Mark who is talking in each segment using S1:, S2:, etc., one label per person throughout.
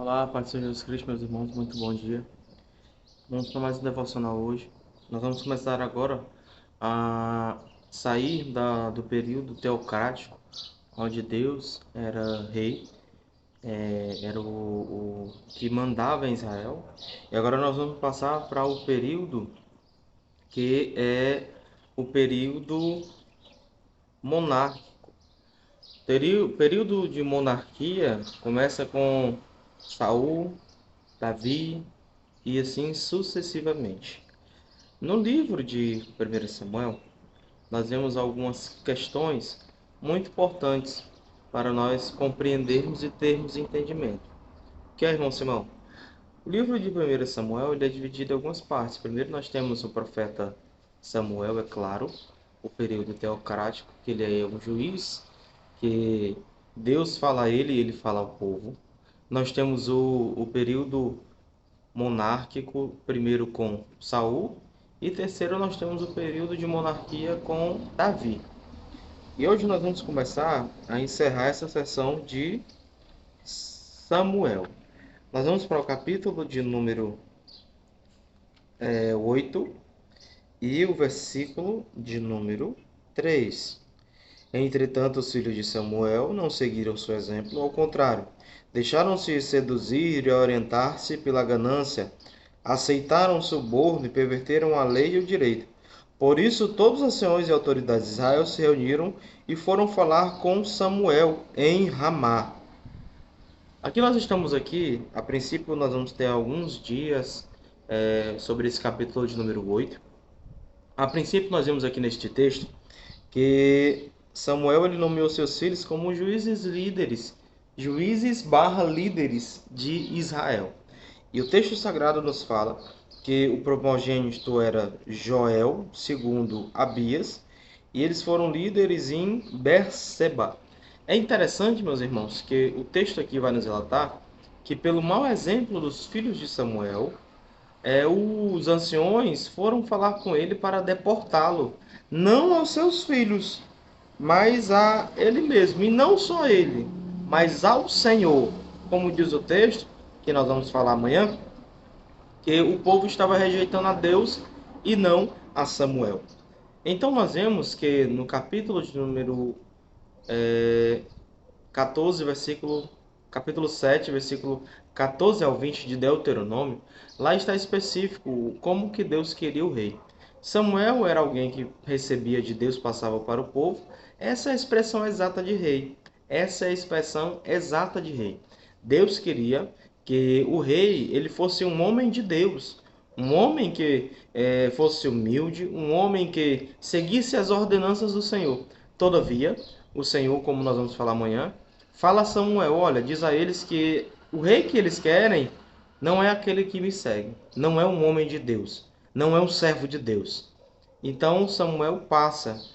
S1: Olá, Pai do Senhor Jesus Cristo, meus irmãos, muito bom dia. Vamos para mais um devocional hoje. Nós vamos começar agora a sair do período teocrático, onde Deus era rei, era o que mandava em Israel. E agora nós vamos passar para o período que é o período monárquico. O período de monarquia começa com Saul, Davi, e assim sucessivamente. No livro de 1 Samuel, nós vemos algumas questões muito importantes para nós compreendermos e termos entendimento. Que é, irmão Simão? O livro de 1 Samuel ele é dividido em algumas partes. Primeiro nós temos o profeta Samuel, é claro, o período teocrático, que ele é um juiz, que Deus fala a ele e ele fala ao povo. Nós temos o período monárquico, primeiro com Saul, e terceiro nós temos o período de monarquia com Davi. E hoje nós vamos começar a encerrar essa sessão de Samuel. Nós vamos para o capítulo de número 8 e o versículo de número 3. Entretanto, os filhos de Samuel não seguiram seu exemplo, ao contrário, deixaram-se seduzir e orientar-se pela ganância, aceitaram o suborno e perverteram a lei e o direito. Por isso, todos os anciões e autoridades de Israel se reuniram e foram falar com Samuel em Ramá. Aqui nós estamos aqui, a princípio nós vamos ter alguns dias sobre esse capítulo de número 8. A princípio nós vemos aqui neste texto que Samuel ele nomeou seus filhos como juízes líderes, juízes/líderes de Israel. E o texto sagrado nos fala que o primogênito era Joel, segundo Abias, e eles foram líderes em Berseba. É interessante, meus irmãos, que o texto aqui vai nos relatar que pelo mau exemplo dos filhos de Samuel, os anciões foram falar com ele para deportá-lo, não aos seus filhos, mas a ele mesmo, e não só ele, mas ao Senhor, como diz o texto, que nós vamos falar amanhã, que o povo estava rejeitando a Deus e não a Samuel. Então nós vemos que no capítulo de número 14, capítulo 7, versículo 14 ao 20 de Deuteronômio, lá está específico como que Deus queria o rei. Samuel era alguém que recebia de Deus, passava para o povo. Essa é a expressão exata de rei. Essa é a expressão exata de rei. Deus queria que o rei ele fosse um homem de Deus, um homem que fosse humilde, um homem que seguisse as ordenanças do Senhor. Todavia, o Senhor, como nós vamos falar amanhã, fala a Samuel, olha, diz a eles que o rei que eles querem não é aquele que me segue, não é um homem de Deus, não é um servo de Deus. Então Samuel passa.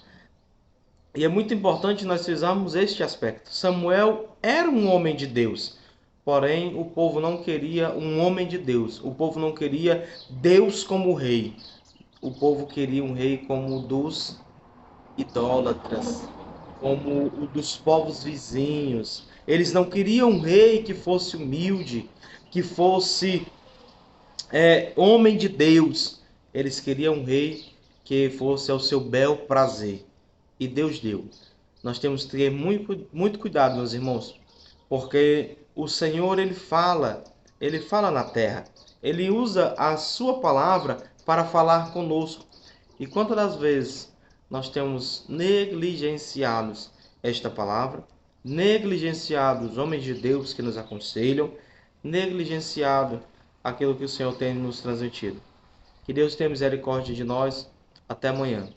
S1: E é muito importante nós frisarmos este aspecto. Samuel era um homem de Deus, porém o povo não queria um homem de Deus. O povo não queria Deus como rei. O povo queria um rei como o dos idólatras, como o dos povos vizinhos. Eles não queriam um rei que fosse humilde, que fosse homem de Deus. Eles queriam um rei que fosse ao seu bel prazer. E Deus deu. Nós temos que ter muito cuidado, meus irmãos, porque o Senhor ele fala na terra. Ele usa a sua palavra para falar conosco. E quantas das vezes nós temos negligenciados esta palavra, negligenciado os homens de Deus que nos aconselham, negligenciado aquilo que o Senhor tem nos transmitido. Que Deus tenha misericórdia de nós. Até amanhã.